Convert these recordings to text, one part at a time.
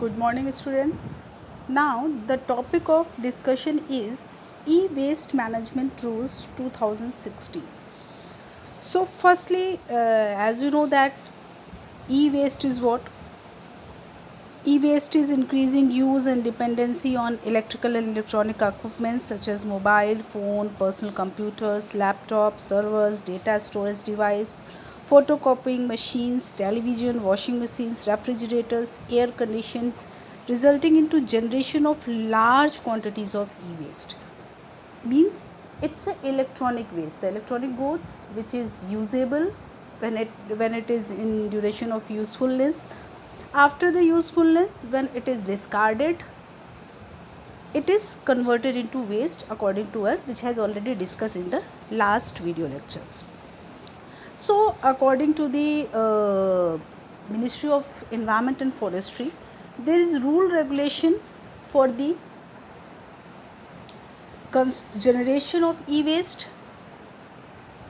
Good morning, students. Now, the topic of discussion is e-waste management rules 2016. So, firstly, as you know that e-waste is what? E-waste is increasing use and dependency on electrical and electronic equipment such as mobile phone, personal computers, laptops, servers, data storage device, photocopying machines, television, washing machines, refrigerators, air conditions, resulting into generation of large quantities of e-waste. Means it's a electronic waste. The electronic goods which is usable when it is in duration of usefulness, after the usefulness, when it is discarded, it is converted into waste according to us, which has already discussed in the last video lecture. So according to the Ministry of Environment and Forestry, there is rule regulation for the generation of e-waste,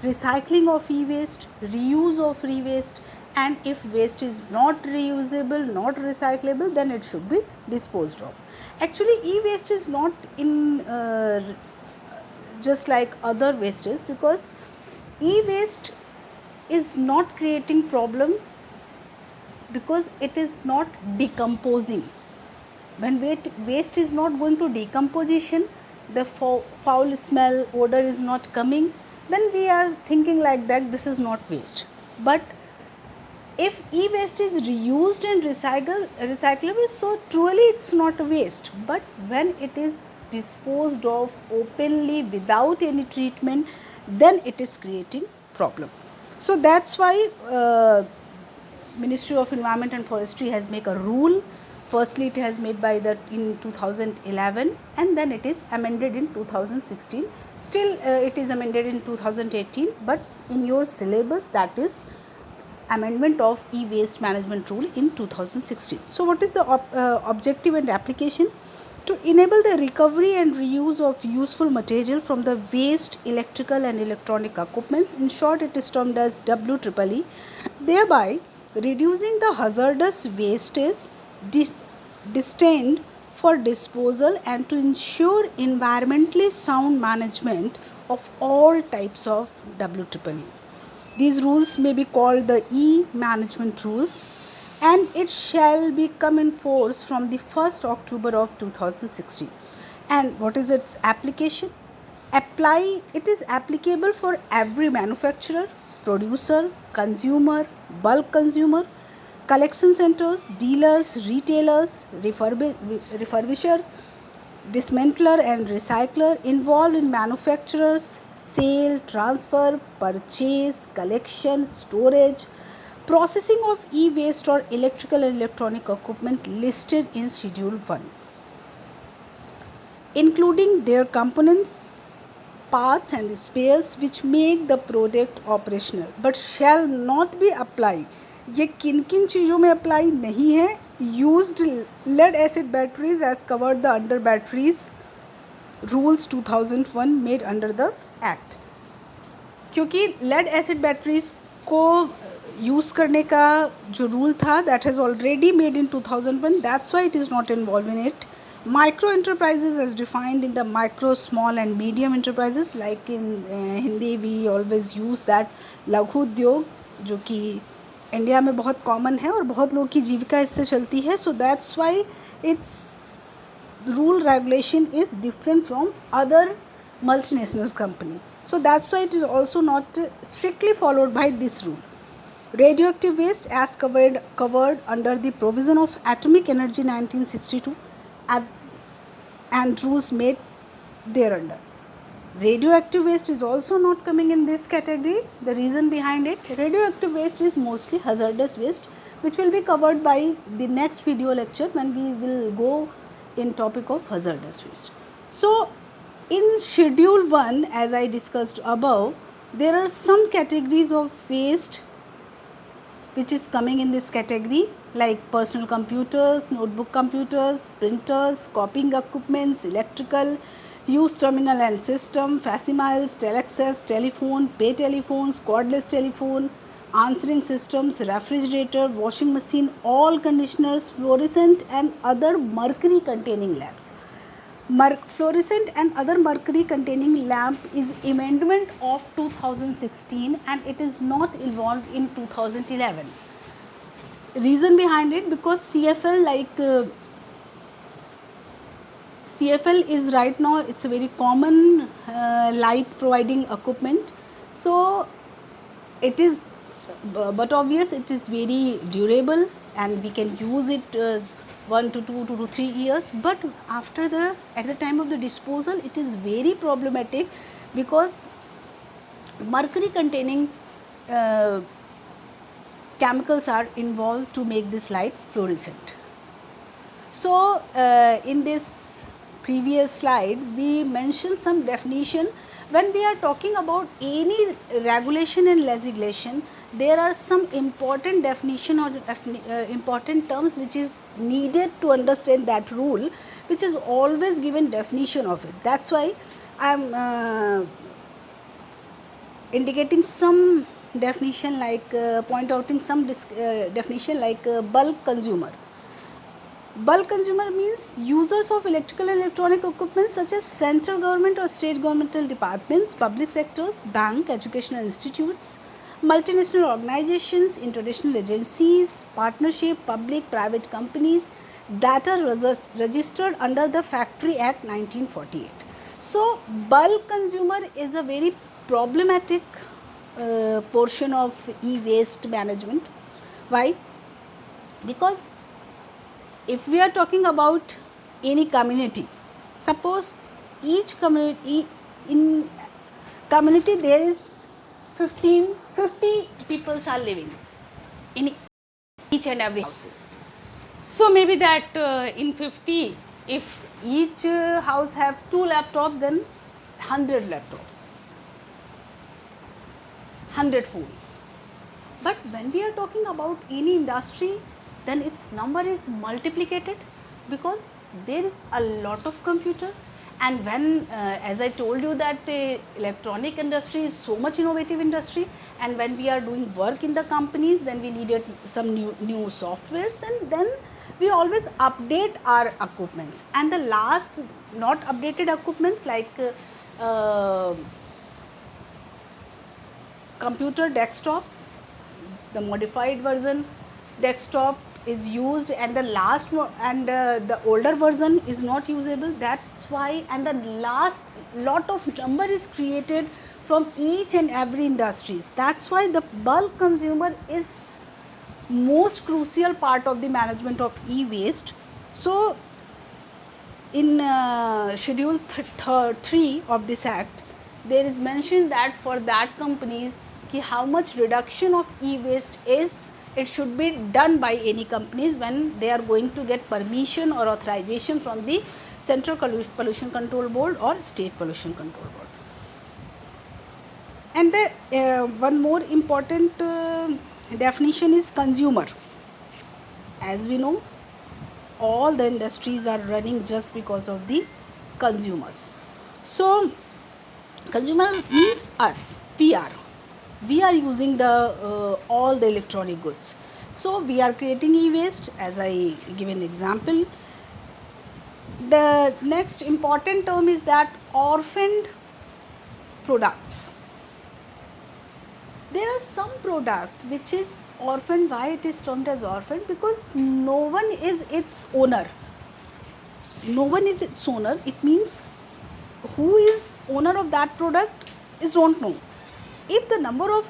recycling of e-waste, reuse of e-waste, and if waste is not reusable, not recyclable, then it should be disposed of. Actually, e-waste is not in just like other wastes, because e-waste is not creating problem because it is not decomposing. When waste is not going to decomposition, the foul smell, odor is not coming, then we are thinking like that this is not waste. But if e-waste is reused and recyclable, so truly it's not a waste. But when it is disposed of openly without any treatment, then it is creating problem. So that's why Ministry of Environment and Forestry has made a rule. Firstly, it has made by the in 2011, and then it is amended in 2016. Still, it is amended in 2018. But in your syllabus, that is amendment of e-waste management rule in 2016. So, what is the objective and application? To enable the recovery and reuse of useful material from the waste electrical and electronic equipments. In short, it is termed as WEEE, thereby reducing the hazardous wastage destined for disposal and to ensure environmentally sound management of all types of WEEE. These rules may be called the e-management rules, and it shall become in force from the 1st October of 2016. And what is its application? It is applicable for every manufacturer, producer, consumer, bulk consumer, collection centers, dealers, retailers, refurbisher, dismantler and recycler involved in manufacturers, sale, transfer, purchase, collection, storage, processing of e-waste or electrical and electronic equipment listed in Schedule 1, including their components, parts and spares which make the product operational, but shall not be applied. ये किन किन चीज़ों में apply नहीं है? Used lead acid batteries as covered the under batteries rules 2001 made under the act. क्योंकि lead acid batteries को use करने का जो रूल था, that has already made in 2001, that's why it is not involved in it. Micro enterprises as defined in the micro, small and medium enterprises, like in Hindi we always use that लघु उद्योग, जो कि India में बहुत common है और बहुत लोगों की जीविका इससे चलती है. So that's why it's rule regulation is different from other multinational company. So that's why it is also not strictly followed by this rule. Radioactive waste as covered under the provision of Atomic Energy 1962 and rules made thereunder. Radioactive waste is also not coming in this category. The reason behind it, radioactive waste is mostly hazardous waste, which will be covered by the next video lecture when we will go in topic of hazardous waste. So in Schedule 1, as I discussed above, there are some categories of waste which is coming in this category, like personal computers, notebook computers, printers, copying equipments, electrical, use terminal and system, facsimiles, teleaccess, telephone, pay telephones, cordless telephone, answering systems, refrigerator, washing machine, all conditioners, fluorescent and other mercury containing lamps. Fluorescent and other mercury containing lamp is amendment of 2016 and it is not involved in 2011. Reason behind it, because CFL is right now, it's a very common light providing equipment. So it is, but obvious it is very durable and we can use it 1 to 2 to 3 years, but at the time of the disposal it is very problematic because mercury containing chemicals are involved to make this light fluorescent. So in this previous slide we mentioned some definition. When we are talking about any regulation and legislation, there are some important definition or important terms which is needed to understand that rule, which is always given definition of it. That's why I am indicating some definition, like point outing some definition, like bulk consumer. Bulk consumer means users of electrical and electronic equipment such as central government or state governmental departments, public sectors, bank, educational institutes, multinational organizations, international agencies, partnership, public, private companies that are registered under the Factory Act 1948. So, bulk consumer is a very problematic portion of e-waste management. Why? Because if we are talking about any community, suppose each community, in community there is 50 people are living in each and every houses. So maybe that in 50, if each house have 2 laptops, then 100 laptops, 100 phones. But when we are talking about any industry, then its number is multiplicated because there is a lot of computer. And when as I told you that electronic industry is so much innovative industry, and when we are doing work in the companies, then we needed some new softwares, and then we always update our equipments. And the last not updated equipments like computer desktops, the modified version desktop is used, and the the older version is not usable. That's why, and the last lot of number is created from each and every industries. That's why the bulk consumer is most crucial part of the management of e-waste. So in schedule 3 of this act, there is mentioned that for that companies how much reduction of e-waste is, it should be done by any companies when they are going to get permission or authorization from the Central Pollution Control Board or State Pollution Control Board. And the one more important definition is consumer. As we know, all the industries are running just because of the consumers. So consumer means us, we are using the all the electronic goods. So we are creating e-waste, as I give an example. The next important term is that orphaned products. There are some product which is orphaned. Why it is termed as orphaned? Because no one is its owner. No one is its owner. It means who is owner of that product is don't know. If the number of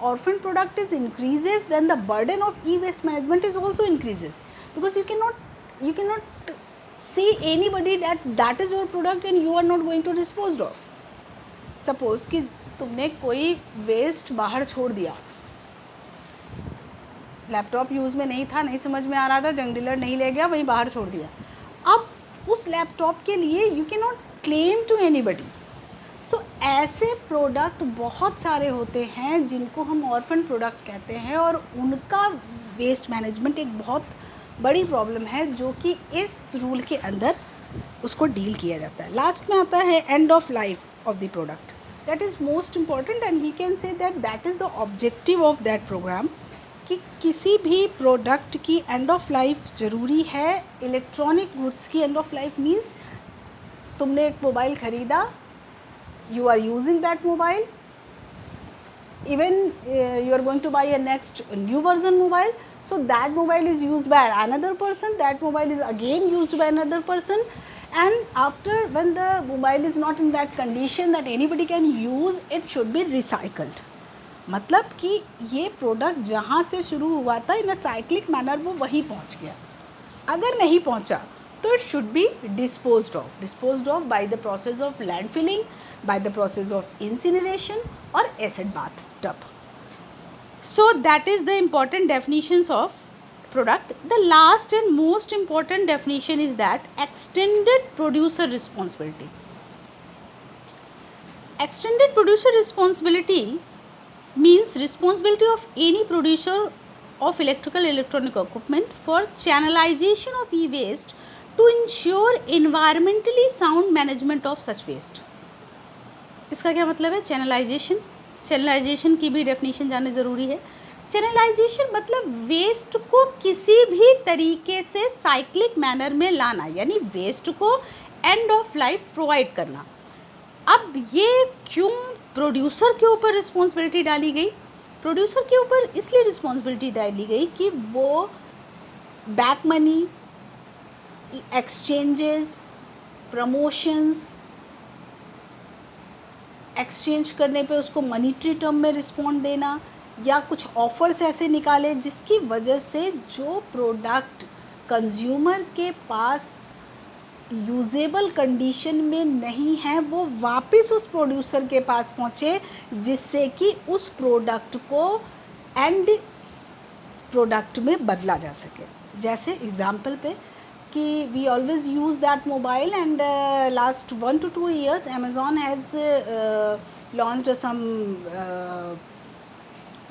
orphan product is increases, then the burden of e-waste management is also increases, because you cannot say anybody that is your product and you are not going to dispose of. Suppose कि तुमने कोई waste बाहर छोड़ दिया, laptop use में नहीं था, नहीं समझ में आ रहा था, जंग डीलर नहीं ले गया, वहीं बाहर छोड़ दिया. अब उस लैपटॉप के लिए you can not claim to anybody. So ऐसे प्रोडक्ट बहुत सारे होते हैं जिनको हम ऑर्फन प्रोडक्ट कहते हैं, और उनका वेस्ट मैनेजमेंट एक बहुत बड़ी प्रॉब्लम है जो कि इस रूल के अंदर उसको डील किया जाता है. लास्ट में आता है end of life of the product. that is most important, and we can say that that is the objective of that program कि किसी भी प्रोडक्ट की एंड ऑफ लाइफ ज़रूरी है. इलेक्ट्रॉनिक गुड्स की एंड ऑफ लाइफ मीन्स तुमने एक mobile ख़रीदा, you are using that mobile, even you are going to buy a next new version mobile, so that mobile is used by another person, that mobile is again used by another person, and after when the mobile is not in that condition that anybody can use, it should be recycled. मतलब कि ये product जहाँ से शुरू हुआ था इन a cyclic manner वो वहीं पहुँच गया. अगर नहीं पहुँचा तो it should be disposed of by the process of landfilling, by the process of incineration or acid bath tub. So that is the important definitions of product. The last and most important definition is that extended producer responsibility. Extended producer responsibility means responsibility of any producer of electrical electronic equipment for channelization of e-waste to ensure environmentally sound management of such waste. इसका क्या मतलब है? Channelisation की भी definition जानना ज़रूरी है. Channelisation मतलब वेस्ट को किसी भी तरीके से साइक्लिक मैनर में लाना, यानी वेस्ट को एंड ऑफ लाइफ प्रोवाइड करना. अब ये क्यों प्रोड्यूसर के ऊपर रिस्पॉन्सिबिलिटी डाली गई? प्रोड्यूसर के ऊपर इसलिए रिस्पॉन्सिबिलिटी डाली गई कि वो back money, exchanges, promotions, exchange करने पे उसको मनीटरी टर्म में रिस्पॉन्ड देना, या कुछ ऑफर्स ऐसे निकाले जिसकी वजह से जो प्रोडक्ट कंज्यूमर के पास यूजेबल कंडीशन में नहीं है वो वापस उस प्रोड्यूसर के पास पहुँचे, जिससे कि उस प्रोडक्ट को एंड प्रोडक्ट में बदला जा सके. जैसे एग्जांपल पे कि we always use that mobile, and last 1 to 2 years Amazon has launched some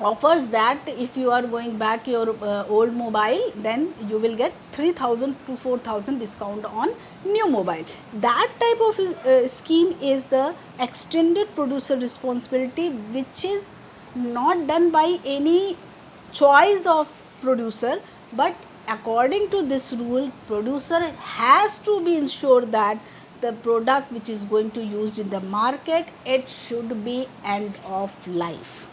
offers that if you are going back your old mobile, then you will get 3,000 to 4,000 discount on new mobile. That type of scheme is the extended producer responsibility, which is not done by any choice of producer, but according to this rule, producer has to be ensured that the product which is going to used in the market, it should be end of life.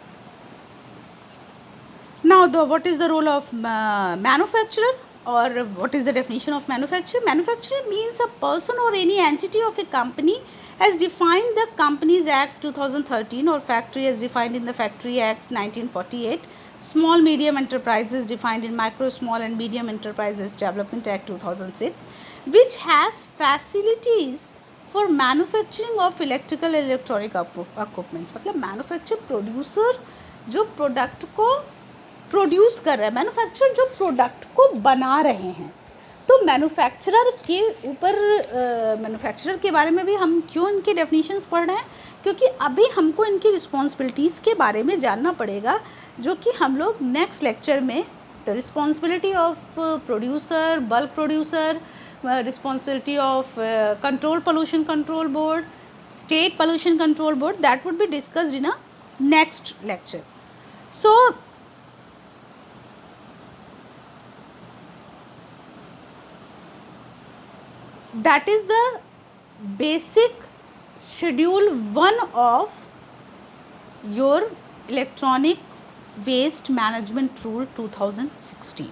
Now what is the role of manufacturer, or what is the definition of manufacturer? Manufacturer means a person or any entity of a company as defined the Companies Act 2013 or factory as defined in the Factory Act 1948. Small medium enterprises defined in Micro, Small and Medium Enterprises Development Act 2006, which has facilities for manufacturing of electrical and electronic equipments. मतलब manufacture producer जो product को produce कर रहा है, manufacturer जो product को बना रहे हैं. तो मैन्युफैक्चरर के ऊपर मैन्युफैक्चरर के बारे में भी हम क्यों इनके डेफिनेशंस पढ़ रहे हैं? क्योंकि अभी हमको इनकी रिस्पॉन्सिबिलिटीज़ के बारे में जानना पड़ेगा, जो कि हम लोग नेक्स्ट लेक्चर में the responsibility of producer, bulk producer, responsibility of control pollution control board, state pollution control board, that would be discussed in a next lecture. So that is the basic schedule 1 of your electronic waste management rule 2016.